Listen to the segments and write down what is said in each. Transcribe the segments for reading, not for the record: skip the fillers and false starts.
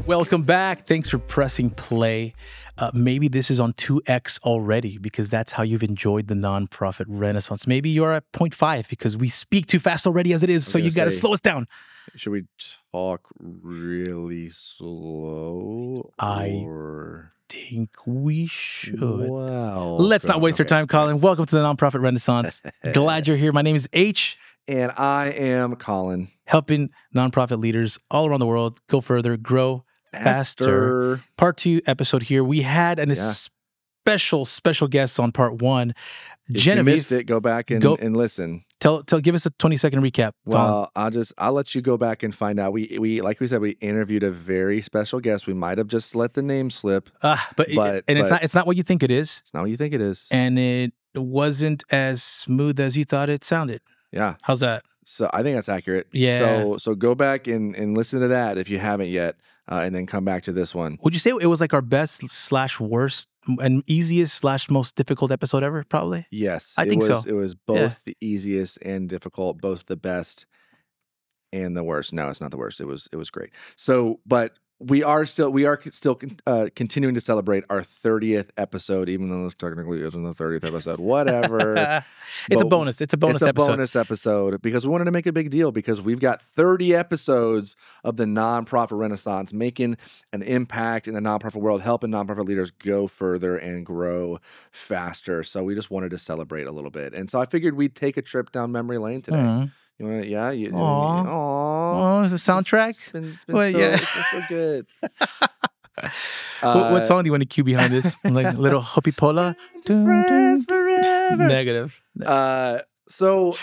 Welcome back. Thanks for pressing play. Maybe this is on 2x already because that's how you've enjoyed the nonprofit renaissance. Maybe you're at 0.5 because we speak too fast already as it is, so you got to slow us down. Should we talk really slow? I think we should. Wow. Let's not waste our time, Colin. Welcome to the Nonprofit Renaissance. Glad you're here. My name is H. And I am Colin. Helping nonprofit leaders all around the world go further, grow faster. Part 2 episode here. We had a special guest on part 1. If Genevieve, you missed it, go back and listen. Give us a 20-second recap. Well, I'll let you go back and find out. We like we said, we interviewed a very special guest. We might have just let the name slip. But it's not what you think it is. It's not what you think it is. And it wasn't as smooth as you thought it sounded. Yeah. How's that? So I think that's accurate. Yeah. So go back and listen to that if you haven't yet, and then come back to this one. Would you say it was like our best / worst and easiest / most difficult episode ever? Probably. Yes, I think so. It was both the easiest and difficult, both the best and the worst. No, it's not the worst. It was great. So, but we are still continuing to celebrate our 30th episode, even though this technically isn't the 30th episode. Whatever. It's a bonus. It's a bonus episode. It's a bonus episode because we wanted to make a big deal because we've got 30 episodes of the nonprofit renaissance, making an impact in the nonprofit world, helping nonprofit leaders go further and grow faster. So we just wanted to celebrate a little bit. And so I figured we'd take a trip down memory lane today. Mm-hmm. You want to, yeah? Aww. Is the soundtrack? It's been so good. What song do you want to cue behind this? Like little Hoppy Pola? Negative. So,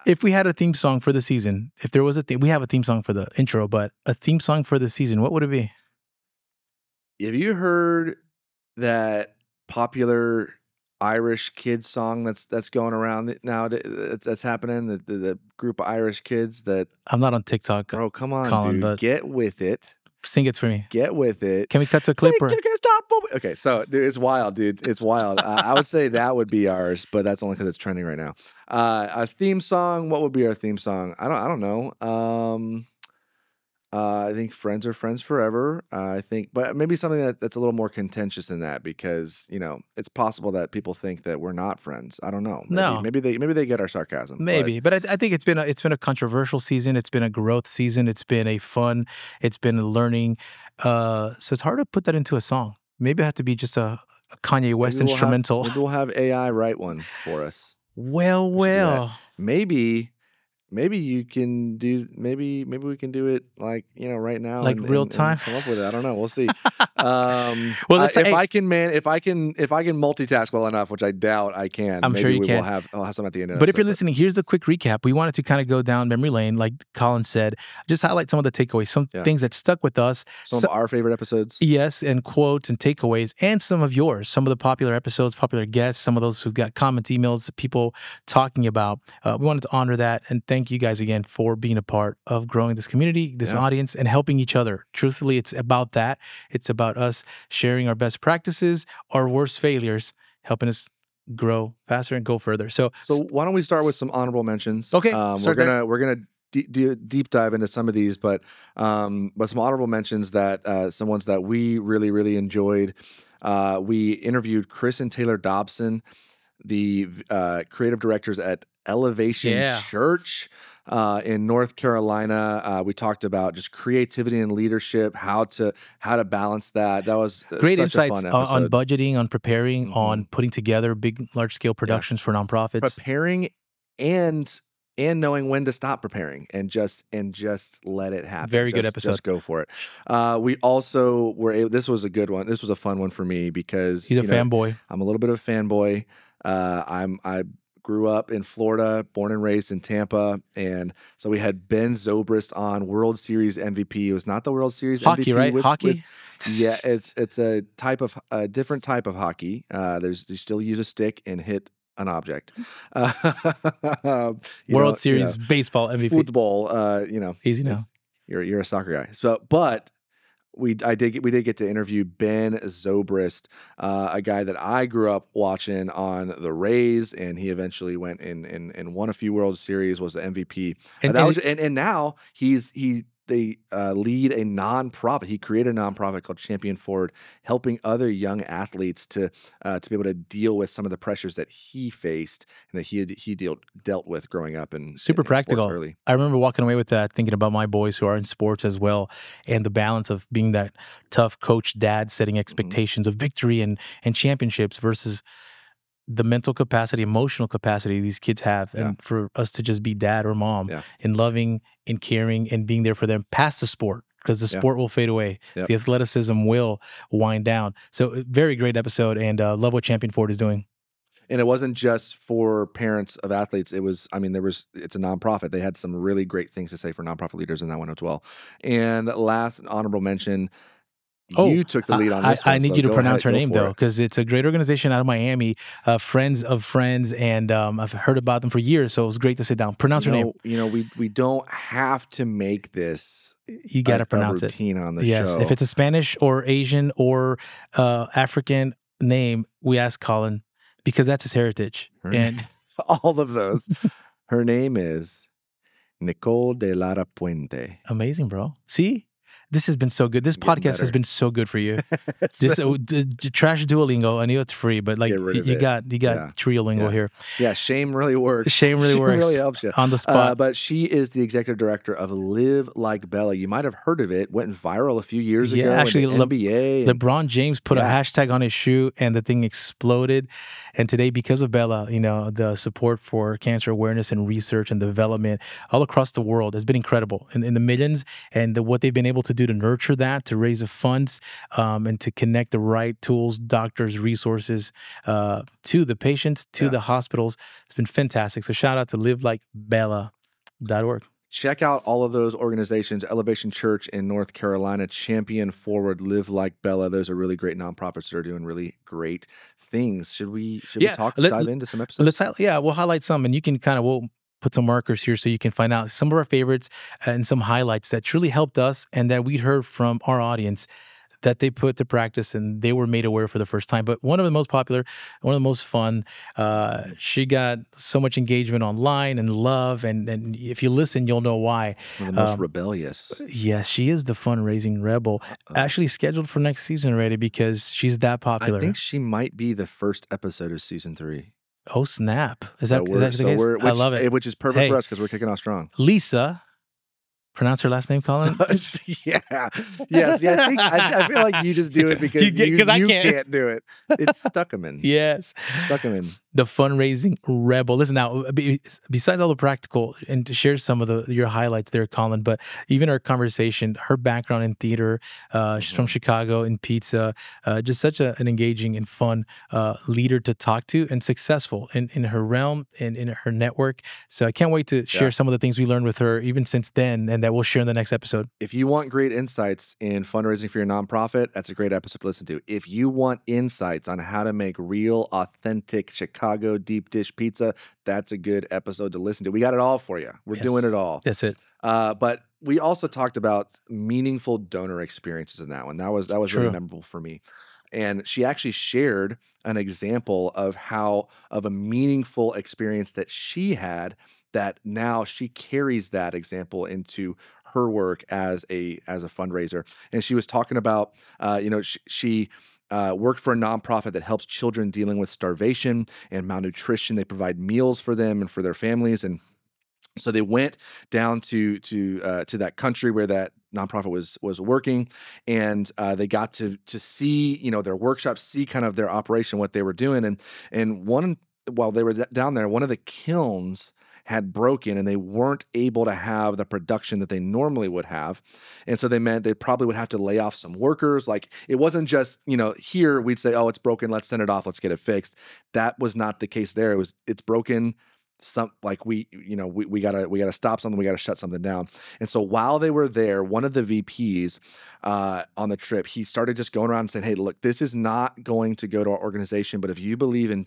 if we had a theme song for the season, if there was a theme, we have a theme song for the intro, but a theme song for the season, what would it be? Have you heard that popular Irish kids song that's going around now? That's happening. The group of Irish kids that I'm not on TikTok. Bro, come on, Colin, dude, but get with it. Sing it for me. Get with it. Can we cut to a clip? Okay, so dude, it's wild, dude. It's wild. I would say that would be ours, but that's only because it's trending right now. A theme song. What would be our theme song? I don't know. I think Friends are Friends Forever. I think, but maybe something that's a little more contentious than that because it's possible that people think that we're not friends. I don't know. Maybe they get our sarcasm. Maybe, but I think it's been a controversial season. It's been a growth season. It's been a fun. It's been a learning. So it's hard to put that into a song. Maybe it have to be just a Kanye West instrumental. Maybe we'll have AI write one for us. Well. Maybe you can do. Maybe we can do it like right now, like real time. And come up with it. I don't know. We'll see. If I can multitask well enough, which I doubt I can. I'm sure you can. I'll have some at the end. But if you're listening, here's a quick recap. We wanted to kind of go down memory lane, like Colin said. Just highlight some of the takeaways, some things that stuck with us. Some of our favorite episodes. Yes, and quotes and takeaways, and some of yours. Some of the popular episodes, popular guests. Some of those who've got comments, emails, people talking about. We wanted to honor that and thank you guys again for being a part of growing this community, this audience, and helping each other. Truthfully, it's about that. It's about us sharing our best practices, our worst failures, helping us grow faster and go further. So why don't we start with some honorable mentions? Okay, we're gonna deep dive into some of these, but some honorable mentions that some ones that we really, really enjoyed. We interviewed Chris and Taylor Dobson, the creative directors at Elevation Church in North Carolina. We talked about just creativity and leadership, how to balance that. That was great such insights a fun episode. on budgeting, on preparing, on putting together big, large scale productions for nonprofits. Preparing and knowing when to stop preparing and just let it happen. Very good episode. Just go for it. We also were able, this was a good one. This was a fun one for me because he's a fanboy. I'm a little bit of a fanboy. I grew up in Florida, born and raised in Tampa, and so we had Ben Zobrist on, World Series MVP. It was not the World Series hockey, MVP, right? Hockey. Yeah, it's a different type of hockey. You still use a stick and hit an object. World Series baseball MVP. Football. Easy now. You're a soccer guy. So, but we did get to interview Ben Zobrist, a guy that I grew up watching on the Rays, and he eventually went and won a few World Series, was the MVP. And now they lead a nonprofit. He created a nonprofit called Champion Forward, helping other young athletes to be able to deal with some of the pressures that he faced and that he dealt with growing up in super in sports practical. early. I remember walking away with that, thinking about my boys who are in sports as well, and the balance of being that tough coach dad, setting expectations of victory and championships versus the mental capacity, emotional capacity these kids have, and for us to just be dad or mom in loving and caring and being there for them past the sport, because the sport will fade away. The athleticism will wind down. So very great episode, and love what Champion Forward is doing. And it wasn't just for parents of athletes. It was, I mean, it's a nonprofit. They had some really great things to say for nonprofit leaders in that one as well. And last honorable mention, you took the lead on this one. I need you to pronounce her name, though, because it's a great organization out of Miami, Friends of Friends, and I've heard about them for years, so it was great to sit down. Pronounce her name. You know, we don't have to make this. You got to pronounce it. Routine on the yes, show. If it's a Spanish or Asian or African name, we ask Colin, because that's his heritage. And all of those. Her name is Nicole de Lara Puente. Amazing, bro. See? This has been so good. This podcast has been so good for you. This trash Duolingo. I know it's free, but like you got Triolingo here. Yeah, shame really works. Shame really works. Really helps you on the spot. But she is the executive director of Live Like Bella. You might have heard of it. Went viral a few years ago. Actually, NBA. LeBron James put a hashtag on his shoe, and the thing exploded. And today, because of Bella, you know, the support for cancer awareness and research and development all across the world has been incredible. In the millions, and what they've been able to do to nurture that, to raise the funds, and to connect the right tools, doctors, resources to the patients, to the hospitals. It's been fantastic. So shout out to livelikebella.org. Check out all of those organizations, Elevation Church in North Carolina, Champion Forward, Live Like Bella. Those are really great nonprofits that are doing really great things. Should we dive into some episodes? We'll highlight some, and you can we'll put some markers here so you can find out some of our favorites and some highlights that truly helped us and that we heard from our audience that they put to practice and they were made aware for the first time. But one of the most popular, one of the most fun, she got so much engagement online and love, and if you listen, you'll know why. One of the most rebellious. Yes, she is the fundraising rebel. Actually scheduled for next season already because she's that popular. I think she might be the first episode of season 3. Oh, snap. Is that the case? I love it. Which is perfect for us because we're kicking off strong. Lisa. Pronounce her last name, Colin? Yes. I feel like you just do it because you can't do it. It's Stuckerman. Yes. Stuckerman. The fundraising rebel. Listen now, besides all the practical, and to share some of your highlights there, Colin, but even our conversation, her background in theater, she's from Chicago, in pizza, just such an engaging and fun leader to talk to, and successful in her realm and in her network. So I can't wait to share some of the things we learned with her even since then, and that we'll share in the next episode. If you want great insights in fundraising for your nonprofit, that's a great episode to listen to. If you want insights on how to make real, authentic Chicago deep dish pizza, that's a good episode to listen to. We got it all for you. We're doing it all. That's it. But we also talked about meaningful donor experiences in that one. That was really memorable for me. And she actually shared an example of a meaningful experience that she had, that now she carries that example into her work as a fundraiser. And she was talking about, she worked for a nonprofit that helps children dealing with starvation and malnutrition. They provide meals for them and for their families. And so they went down to that country where that nonprofit was working, and they got to see, their workshops, see kind of their operation, what they were doing. And while they were down there, one of the kilns had broken and they weren't able to have the production that they normally would have. And so they probably would have to lay off some workers. Like, it wasn't just, here we'd say, oh, it's broken, let's send it off, let's get it fixed. That was not the case there. It's broken. We gotta stop something, we gotta shut something down. And so while they were there, one of the VPs on the trip, he started just going around and saying, hey, look, this is not going to go to our organization, but if you believe in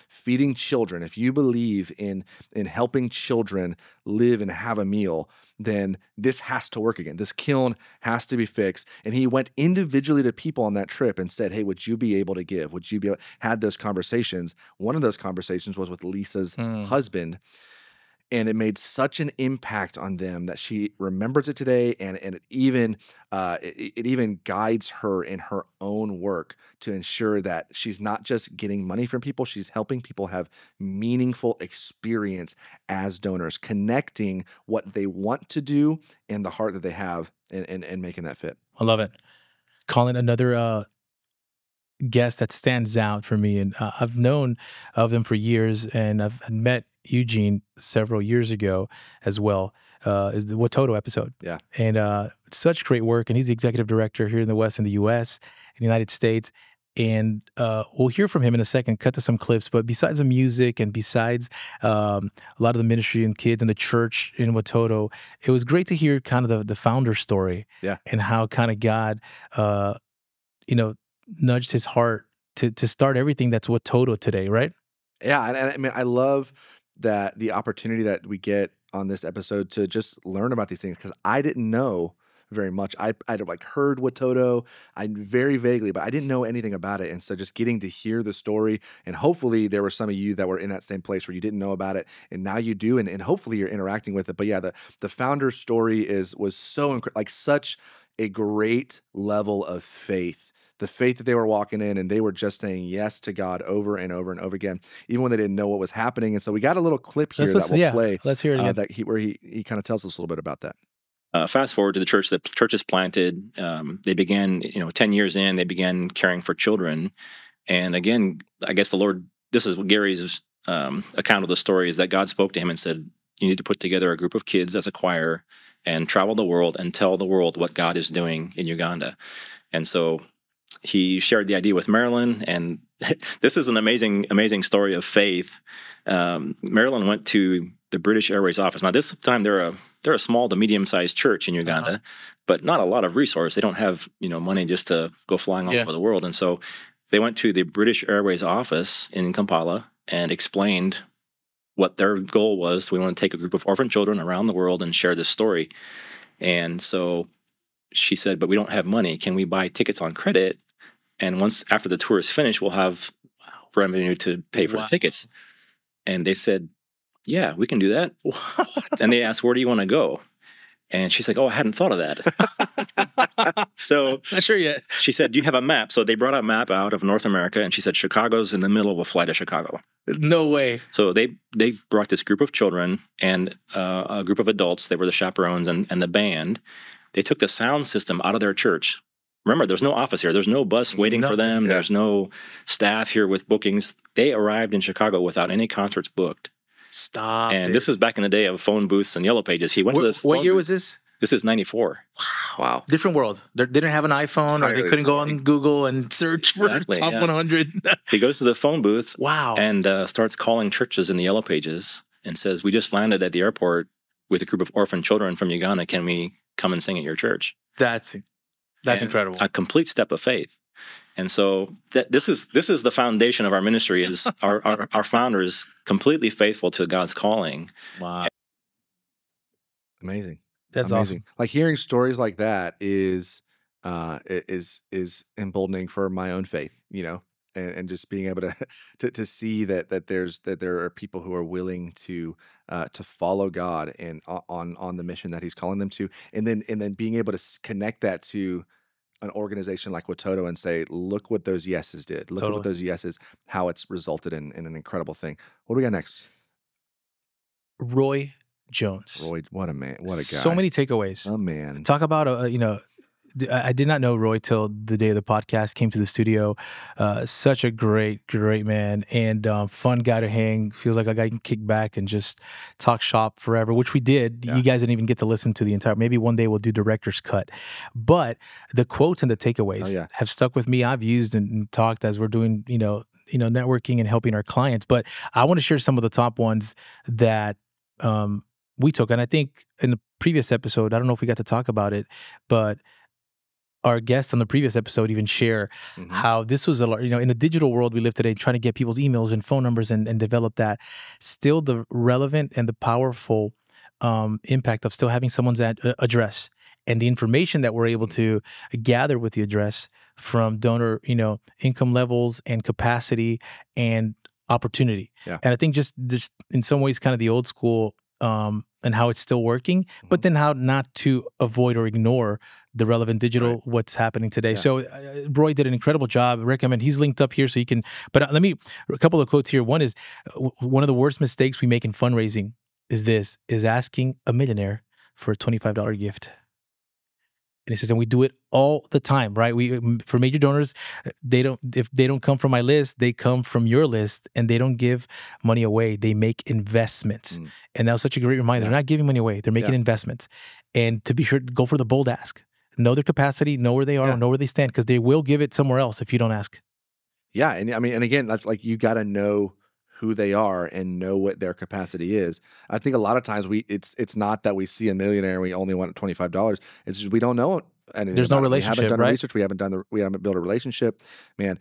feeding children, if you believe in helping children live and have a meal, then this has to work again. This kiln has to be fixed. And he went individually to people on that trip and said, hey, would you be able to give? Would you be able, had those conversations? One of those conversations was with Lisa's husband. And it made such an impact on them that she remembers it today, and it even it even guides her in her own work to ensure that she's not just getting money from people; she's helping people have meaningful experience as donors, connecting what they want to do and the heart that they have, and making that fit. I love it. Colin, another guest that stands out for me, and I've known of them for years, and I've met Eugene several years ago as well, is the Watoto episode. Yeah. And such great work. And he's the executive director here in the West, in the US, in the United States. And we'll hear from him in a second, cut to some clips. But besides the music and besides a lot of the ministry and kids and the church in Watoto, it was great to hear kind of the founder story. Yeah. And how kind of God, nudged his heart to start everything that's Watoto today, right? Yeah, and I mean, I love that the opportunity that we get on this episode to just learn about these things, because I didn't know very much. I'd like heard Watoto, I very vaguely, but I didn't know anything about it. And so just getting to hear the story, and hopefully there were some of you that were in that same place where you didn't know about it, and now you do, and hopefully you're interacting with it. But yeah, the founder's story was so like such a great level of faith. The faith that they were walking in, and they were just saying yes to God over and over and over again, even when they didn't know what was happening. And so we got a little clip here that we'll play. Let's hear it again. Where he kind of tells us a little bit about that. Fast forward to the church. The church is planted. They began, 10 years in, they began caring for children. And again, I guess the Lord, this is Gary's account of the story, is that God spoke to him and said, you need to put together a group of kids as a choir and travel the world and tell the world what God is doing in Uganda. And so he shared the idea with Marilyn, and this is an amazing story of faith. Marilyn went to the British Airways office. Now, this time they're a small to medium-sized church in Uganda, but not a lot of resource. They don't have money just to go flying all over the world, and so they went to the British Airways office in Kampala and explained what their goal was. We want to take a group of orphan children around the world and share this story. And so she said, but we don't have money. Can we buy tickets on credit? And once after the tour is finished, we'll have revenue to pay for the tickets. And they said, yeah, we can do that. And they asked, where do you want to go? And she's like, oh, I hadn't thought of that. So not sure yet. She said, do you have a map? So they brought a map out of North America, and she said, Chicago's in the middle of a flight to Chicago. No way. So they brought this group of children and a group of adults. They were the chaperones and the band. They took the sound system out of their church. Remember, there's no office here. There's no bus waiting for them. Yeah. There's no staff here with bookings. They arrived in Chicago without any concerts booked. Stop. And this is back in the day of phone booths and yellow pages. He went to the phone What year booth. was this? This is 94. Wow. Different world. They didn't have an iPhone, or they couldn't go on Google and search for top 100. He goes to the phone booth. Wow. And starts calling churches in the yellow pages and says, we just landed at the airport with a group of orphan children from Uganda. Can we come and sing at your church? That's incredible. A complete step of faith. And so this is the foundation of our ministry. Is our founder is completely faithful to God's calling. Wow. Amazing. That's amazing. Awesome. Like hearing stories like that is emboldening for my own faith, and just being able to see that there are people who are willing to follow God and on the mission that He's calling them to, and then being able to connect that to an organization like Watoto and say, look what those yeses did. Look at what those yeses, how it's resulted in an incredible thing. What do we got next? Roy Jones. Roy, what a man. What a guy. So many takeaways. Oh, man. Talk about, I did not know Roy till the day of the podcast, came to the studio. Such a great man, and fun guy to hang. Feels like a guy can kick back and just talk shop forever, which we did. Yeah. You guys didn't even get to listen to the entire. Maybe one day we'll do director's cut. But the quotes and the takeaways have stuck with me. I've used and talked as we're doing, networking and helping our clients. But I want to share some of the top ones that we took. And I think in the previous episode, I don't know if we got to talk about it, but our guests on the previous episode even share how this was in the digital world we live today, trying to get people's emails and phone numbers and develop that. Still, the relevant and the powerful impact of still having someone's address and the information that we're able to gather with the address from donor, income levels and capacity and opportunity. Yeah. And I think just in some ways kind of the old school and how it's still working, but then how not to avoid or ignore the relevant digital, what's happening today. Yeah. So Roy did an incredible job. I recommend, he's linked up here so you can, but a couple of quotes here. One is, one of the worst mistakes we make in fundraising is asking a millionaire for a $25 gift. And he says, and we do it all the time, right? For major donors, if they don't come from my list, they come from your list, and they don't give money away. They make investments. And that was such a great reminder. They're not giving money away. They're making investments. And to be sure, go for the bold ask. Know their capacity, know where they are, know where they stand, because they will give it somewhere else if you don't ask. Yeah. And I mean, and again, that's like, you got to know who they are and know what their capacity is. I think a lot of times it's not that we see a millionaire and we only want $25. It's just we don't know anything. There's no relationship. We haven't done right? research. We haven't built a relationship. Man,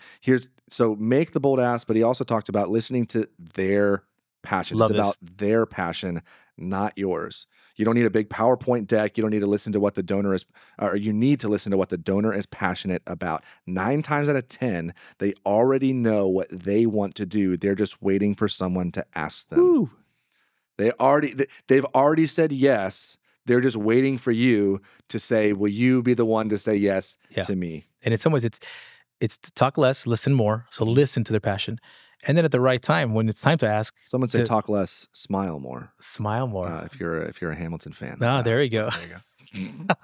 so make the bold ask. But he also talked about listening to their passion. Love it's about their passion, not yours. You don't need a big PowerPoint deck. You don't need to listen to what the donor is, or you need to listen to what the donor is passionate about. 9 times out of 10, they already know what they want to do. They're just waiting for someone to ask them. Ooh. They've already said yes. They're just waiting for you to say, will you be the one to say yes to me? And in some ways, it's to talk less, listen more. So listen to their passion. And then at the right time, when it's time to ask, someone say talk less, smile more. Smile more. If you're a Hamilton fan. There you go. There you go.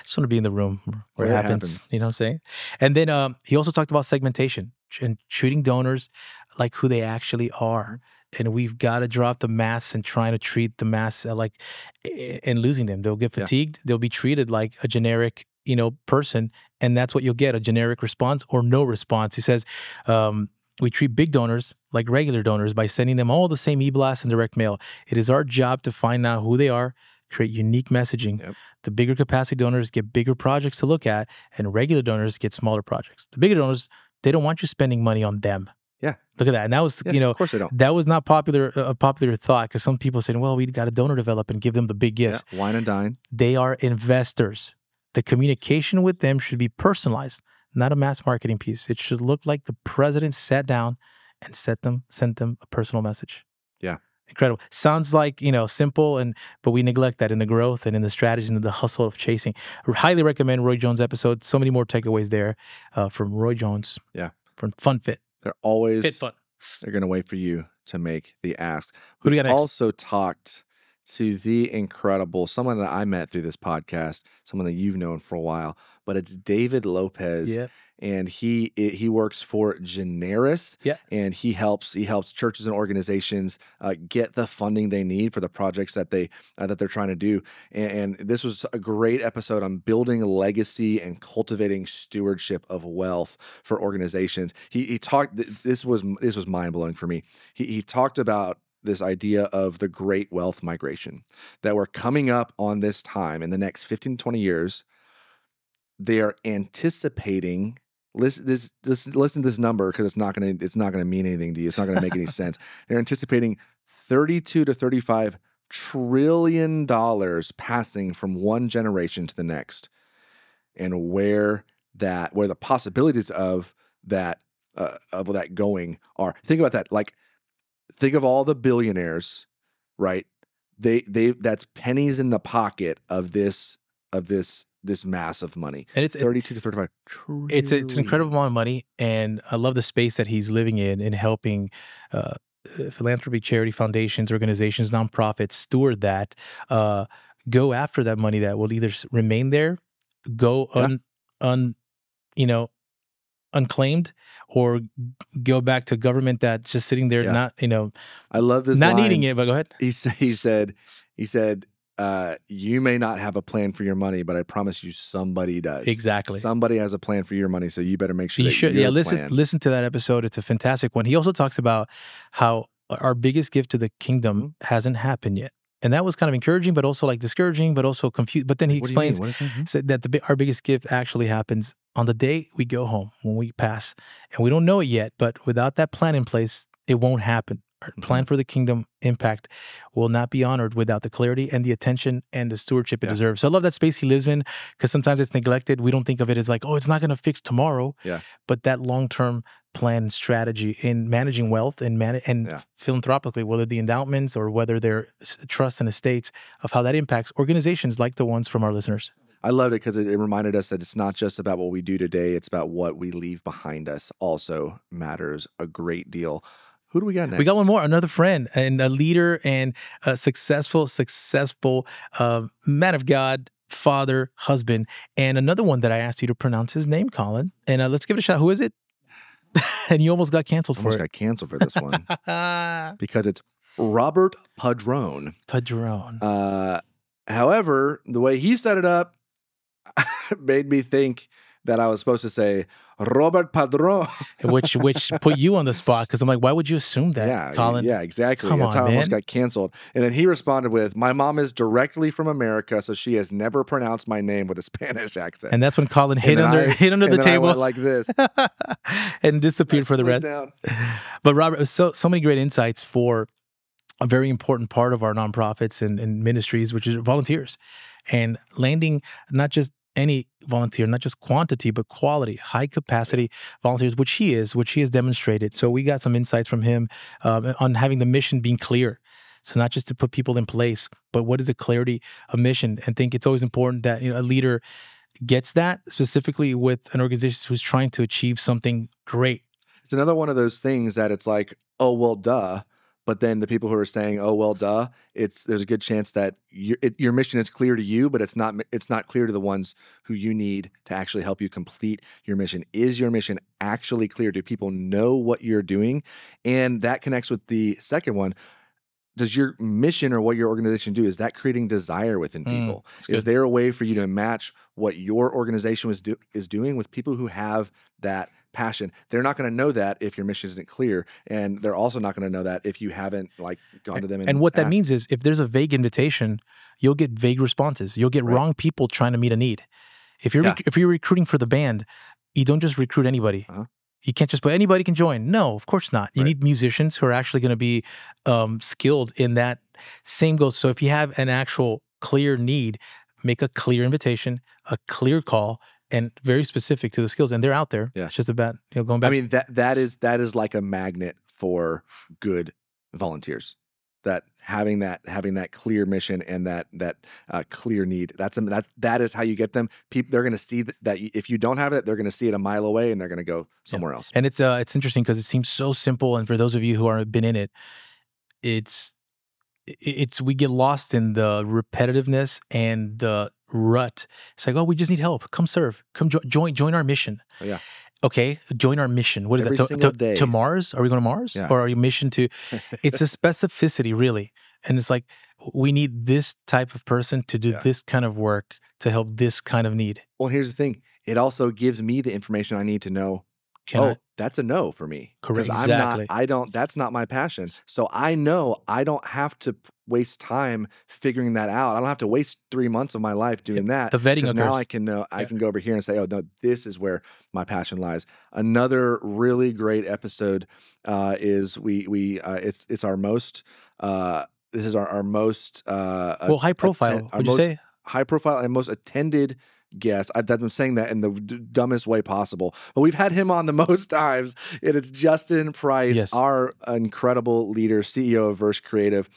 Just want to be in the room where it happens. You know what I'm saying? And then he also talked about segmentation and treating donors like who they actually are. And we've got to drop the mass and trying to treat the mass and losing them. They'll get fatigued. They'll be treated like a generic, person. And that's what you'll get, a generic response or no response. He says, we treat big donors like regular donors by sending them all the same e-blast and direct mail. It is our job to find out who they are, create unique messaging. Yep. The bigger capacity donors get bigger projects to look at, and regular donors get smaller projects. The bigger donors, they don't want you spending money on them. Yeah. Look at that. And that was, of course they don't. That was not a popular thought, because some people saying, well, we got a donor develop and give them the big gifts. Yeah. Wine and dine. They are investors. The communication with them should be personalized, not a mass marketing piece. It should look like the president sat down and sent them a personal message. Yeah. Incredible. Sounds like, simple, but we neglect that in the growth and in the strategy and the hustle of chasing. I highly recommend Roy Jones' episode. So many more takeaways there from Roy Jones. Yeah. From FunFit. They're always Fit Fun. They're going to wait for you to make the ask. Who do you got next? Also talked to the incredible, someone that I met through this podcast, someone that you've known for a while, but it's David Lopez. Yeah. And he works for Generis. Yeah. And he helps churches and organizations get the funding they need for the projects that they're trying to do. And this was a great episode on building legacy and cultivating stewardship of wealth for organizations. He talked. This was mind blowing for me. He talked about this idea of the great wealth migration, that we're coming up on this time in the next 15 to 20 years. They are anticipating. Listen to this number, because it's not gonna mean anything to you. It's not gonna make any sense. They're anticipating $32 to $35 trillion passing from one generation to the next, and where the possibilities of that going are. Think about that. Like, think of all the billionaires, right? That's pennies in the pocket of this mass of money. And it's 32 to 35 trillion. It's an incredible amount of money, and I love the space that he's living in helping philanthropy, charity foundations, organizations, nonprofits steward that, go after that money that will either remain there, go unclaimed, or go back to government that's just sitting there, not I love this not line. needing it. But go ahead. He said. You may not have a plan for your money, but I promise you somebody does. Exactly. Somebody has a plan for your money, so you better make sure you that should. your Listen to that episode. It's a fantastic one. He also talks about how our biggest gift to the kingdom hasn't happened yet. And that was kind of encouraging, but also like discouraging, but also confused. But then he explains that our biggest gift actually happens on the day we go home, when we pass. And we don't know it yet, but without that plan in place, it won't happen. plan for the kingdom impact will not be honored without the clarity and the attention and the stewardship it deserves. So I love that space he lives in, because sometimes it's neglected. We don't think of it as like, oh, it's not going to fix tomorrow. Yeah. But that long-term plan and strategy in managing wealth and philanthropically, whether the endowments or whether they're trusts and estates, of how that impacts organizations like the ones from our listeners. I loved it because it reminded us that it's not just about what we do today. It's about what we leave behind us also matters a great deal. Who do we got next? We got one more, another friend and a leader and a successful man of God, father, husband, and another one that I asked you to pronounce his name, Colin. And let's give it a shot. Who is it? And you almost got canceled for it. Got canceled for this one because it's Robert Padron. However, the way he set it up made me think that I was supposed to say Robert Padron, which put you on the spot, because I'm like, why would you assume that, Colin? Yeah, exactly. Come That's on, how I man. almost got canceled. And then he responded with, "My mom is directly from America, so she has never pronounced my name with a Spanish accent." And that's when Colin hit under the table, I went like this, and disappeared for the rest. Down. But Robert, it was so many great insights for a very important part of our nonprofits and ministries, which is volunteers, and landing not just any volunteer, not just quantity, but quality, high capacity volunteers, which he has demonstrated. So we got some insights from him on having the mission being clear. So not just to put people in place, but what is the clarity of mission? And think it's always important that a leader gets that, specifically with an organization who's trying to achieve something great. It's another one of those things that it's like, oh, well, duh. But then the people who are saying, "Oh well, duh," there's a good chance that your mission is clear to you, but it's not clear to the ones who you need to actually help you complete your mission. Is your mission actually clear? Do people know what you're doing? And that connects with the second one. Does your mission or what your organization do, is that creating desire within people? Is there a way for you to match what your organization is doing with people who have that passion? They're not going to know that if your mission isn't clear, and they're also not going to know that if you haven't gone to them. And what that means is, if there's a vague invitation, you'll get vague responses. You'll get wrong people trying to meet a need. If you're recruiting for the band, you don't just recruit anybody. You can't just put anybody can join. No, of course not. You need musicians who are actually going to be skilled in that. Same goes. So if you have an actual clear need, make a clear invitation, a clear call, and very specific to the skills. And they're out there. Yeah. It's just about going back. I mean, that is like a magnet for good volunteers. That having that clear mission and that clear need, that is how you get them. They're going to see that if you don't have it, they're going to see it a mile away, and they're going to go somewhere else. And it's interesting because it seems so simple, and for those of you who have been in it, it's we get lost in the repetitiveness and the rut. It's like, oh, we just need help. Come serve. Come join our mission. Oh, yeah. Okay, join our mission. What is Every that? To Mars? Are we going to Mars? Yeah. Or are you mission to? It's a specificity, really. And it's like, we need this type of person to do this kind of work to help this kind of need. Well, here's the thing. It also gives me the information I need to know. That's a no for me. Correct. Exactly. That's not my passion. So I know I don't have to waste time figuring that out. I don't have to waste 3 months of my life doing that. The vetting occurs. Now I can go over here and say, oh no, this is where my passion lies. Another really great episode is it's our most this is our most high profile. Would you say high profile and most attended guest. I'm saying that in the dumbest way possible, but we've had him on the most times, and it's Justin Price, our incredible leader, CEO of Verse Creative.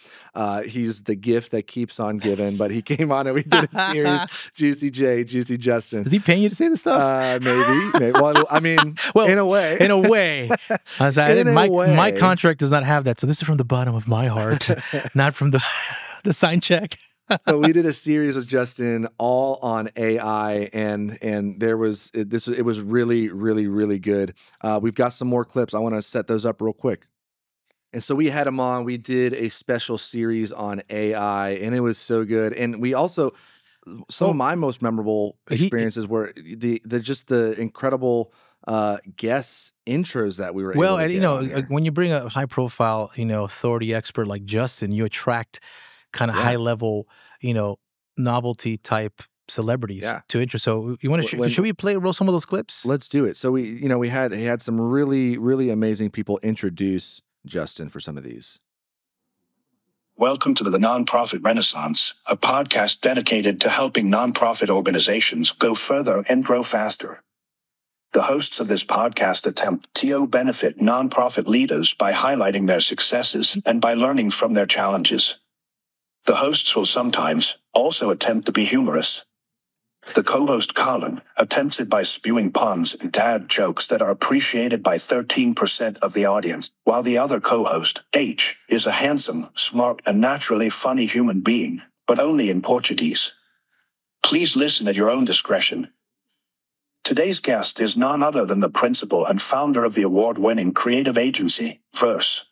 He's the gift that keeps on giving, but he came on and we did a series, Juicy Justin. Is he paying you to say this stuff? Maybe. Well, I mean, in a way. My contract does not have that, so this is from the bottom of my heart, not from the signed check. But we did a series with Justin all on AI, and it was really, really, really good. We've got some more clips. I want to set those up real quick. And so we had him on. We did a special series on AI, and it was so good. And we also, some of my most memorable experiences were the incredible guest intros that we were able to get when you bring a high profile, authority expert like Justin, you attract kind of high level, novelty type celebrities to interest. So you want to should we roll some of those clips? Let's do it. So he had some really, really amazing people introduce Justin, for some of these. Welcome to the Nonprofit Renaissance, a podcast dedicated to helping nonprofit organizations go further and grow faster. The hosts of this podcast attempt to benefit nonprofit leaders by highlighting their successes and by learning from their challenges. The hosts will sometimes also attempt to be humorous. The co-host Colin attempts it by spewing puns and dad jokes that are appreciated by 13% of the audience, while the other co-host, H, is a handsome, smart, and naturally funny human being, but only in Portuguese. Please listen at your own discretion. Today's guest is none other than the principal and founder of the award-winning creative agency, Verse.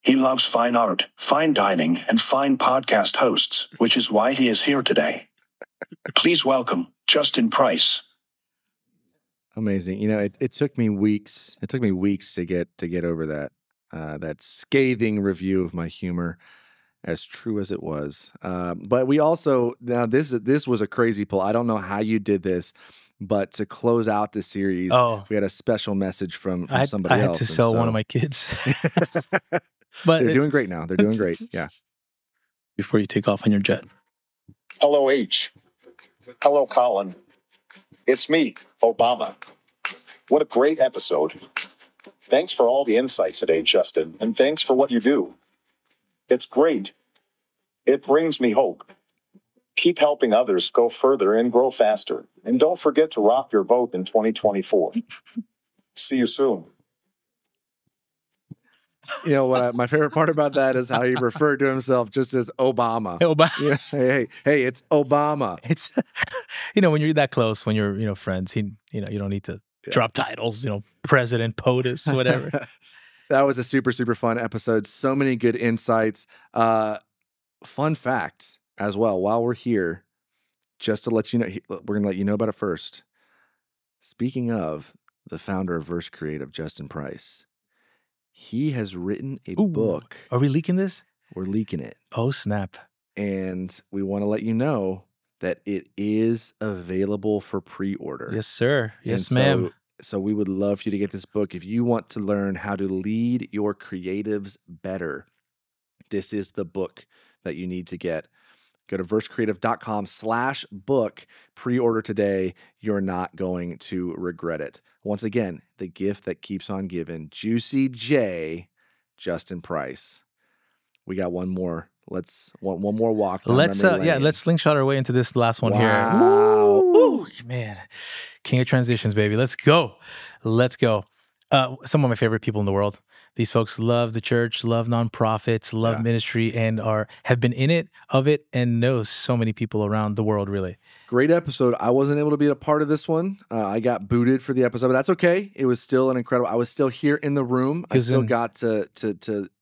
He loves fine art, fine dining, and fine podcast hosts, which is why he is here today. Please welcome Justin Price. Amazing. You know, it took me weeks. It took me weeks to get over that scathing review of my humor, as true as it was. But we also, now this was a crazy pull. I don't know how you did this, but to close out the series, we had a special message from somebody else. I had to sell one of my kids. But they're doing great now. They're doing great. Yeah. Before you take off on your jet. Hello, H. Hello, Colin. It's me, Obama. What a great episode. Thanks for all the insight today, Justin, and thanks for what you do. It's great. It brings me hope. Keep helping others go further and grow faster. And don't forget to rock your vote in 2024. See you soon. You know what? My favorite part about that is how he referred to himself just as Obama. Obama. Yeah, hey, it's Obama. It's, when you're that close, when you're friends, you don't need to drop titles. President, POTUS, whatever. That was a super, super fun episode. So many good insights. Fun fact as well. While we're here, just to let you know, we're going to let you know about it first. Speaking of the founder of Verse Creative, Justin Price, he has written a book. Are we leaking this? We're leaking it. Oh, snap. And we want to let you know that it is available for pre-order. Yes, sir. Yes, ma'am. So we would love for you to get this book. If you want to learn how to lead your creatives better, this is the book that you need to get. Go to versecreative.com/book. Pre-order today. You're not going to regret it. Once again, the gift that keeps on giving. Juicy J, Justin Price. We got one more. One more walk. Let's slingshot our way into this last one here. Woo! Man, king of transitions, baby. Let's go. Some of my favorite people in the world. These folks love the church, love nonprofits, love ministry, and have been in it, of it, and know so many people around the world, really. Great episode. I wasn't able to be a part of this one. I got booted for the episode, but that's okay. It was still an incredible. I was still here in the room. I still got to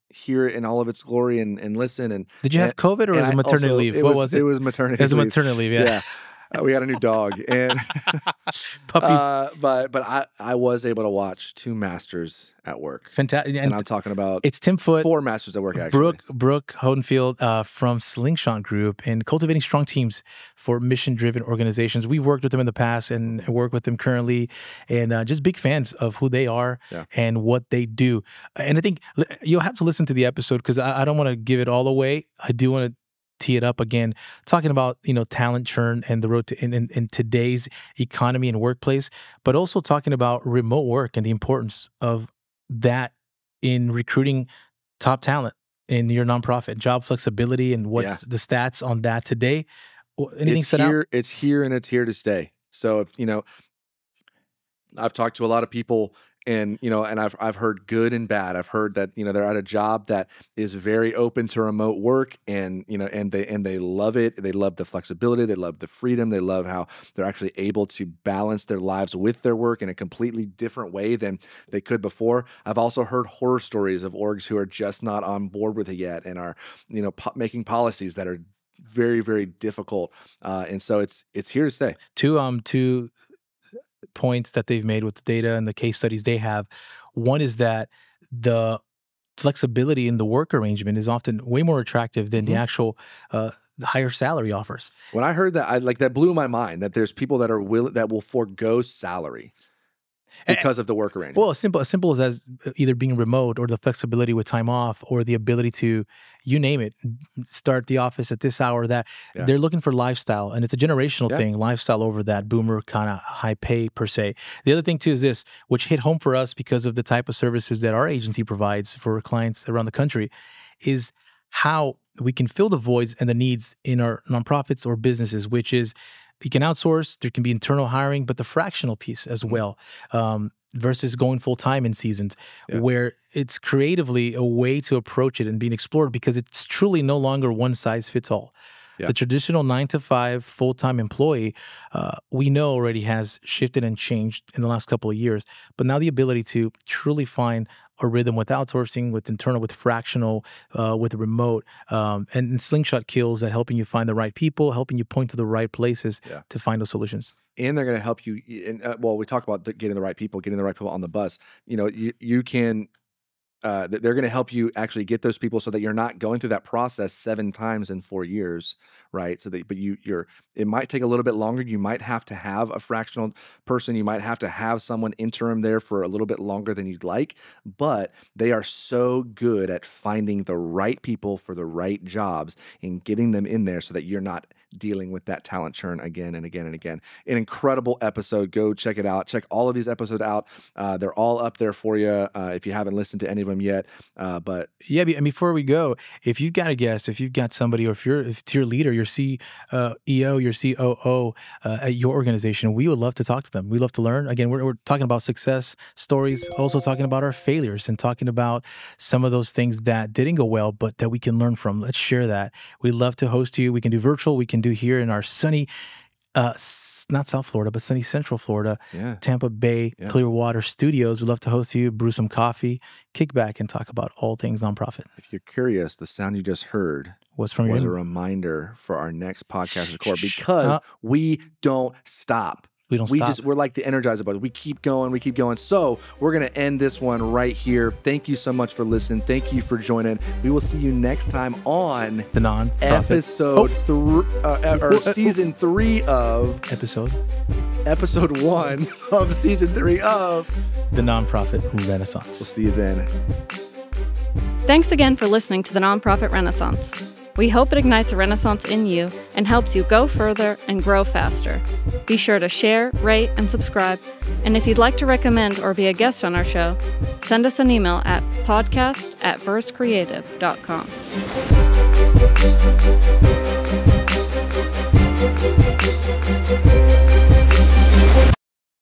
hear it in all of its glory and listen. And did you have COVID or was it maternity leave? What was it? It was maternity. It was maternity leave. Yeah. We got a new dog and puppies. But I was able to watch two masters at work. Fantastic. And I'm talking about it's Tim Foote, 4 masters at work actually. Brooke Hodenfield from Slingshot Group and cultivating strong teams for mission-driven organizations. We've worked with them in the past and work with them currently, and just big fans of who they are and what they do. And I think you'll have to listen to the episode because I don't want to give it all away. I do want to tee it up again, talking about talent churn and the road to in today's economy and workplace, but also talking about remote work and the importance of that in recruiting top talent in your nonprofit, job flexibility, and what's the stats on that today. Anything set out? It's here and it's here to stay. So if I've talked to a lot of people. And and I've heard good and bad. I've heard that they're at a job that is very open to remote work, and and they love it. They love the flexibility. They love the freedom. They love how they're actually able to balance their lives with their work in a completely different way than they could before. I've also heard horror stories of orgs who are just not on board with it yet and are making policies that are very, very difficult. And so it's here to stay. Two points that they've made with the data and the case studies they have. One is that the flexibility in the work arrangement is often way more attractive than the actual the higher salary offers. When I heard that, that blew my mind that there's people that will forego salary. because of the work arrangement. Well, as simple as either being remote or the flexibility with time off or the ability to, you name it, start the office at this hour, that they're looking for lifestyle. And it's a generational thing, lifestyle over that boomer kind of high pay per se. The other thing too is this, which hit home for us because of the type of services that our agency provides for clients around the country, is how we can fill the voids and the needs in our nonprofits or businesses, which is you can outsource, there can be internal hiring, but the fractional piece as well, versus going full time in seasons, where it's creatively a way to approach it and being explored because it's truly no longer one size fits all. The traditional 9-to-5 full-time employee, we know already has shifted and changed in the last couple of years. But now the ability to truly find a rhythm with outsourcing, with internal, with fractional, with remote, and Slingshot kills at helping you find the right people, helping you point to the right places to find those solutions. And they're going to help you. Well, we talk about getting the right people on the bus. You know, you can. They're going to help you actually get those people so that you're not going through that process 7 times in 4 years, right? So that, but it might take a little bit longer. You might have to have a fractional person. You might have to have someone interim there for a little bit longer than you'd like, but they are so good at finding the right people for the right jobs and getting them in there so that you're not dealing with that talent churn again and again and again. An incredible episode. Go check it out. Check all of these episodes out. They're all up there for you if you haven't listened to any of them yet. But yeah, and before we go, if you've got a guest, if you've got somebody, or if it's your leader, your CEO, your COO at your organization, we would love to talk to them. We love to learn. Again, we're talking about success stories, also talking about our failures and talking about some of those things that didn't go well, but that we can learn from. Let's share that. We'd love to host you. We can do virtual. We can do here in our sunny, not South Florida, but sunny Central Florida, Tampa Bay, Clearwater studios. We'd love to host you, brew some coffee, kick back, and talk about all things nonprofit. If you're curious, the sound you just heard was a reminder for our next podcast record because we don't stop. We don't stop. We're like the Energizer Bunny. We keep going. So we're going to end this one right here. Thank you so much for listening. Thank you for joining. We will see you next time on the nonprofit season 3 of episode 1 of season 3 of the Nonprofit Renaissance. We'll see you then. Thanks again for listening to the Nonprofit Renaissance. We hope it ignites a renaissance in you and helps you go further and grow faster. Be sure to share, rate, and subscribe. And if you'd like to recommend or be a guest on our show, send us an email at podcast@firstcreative.com.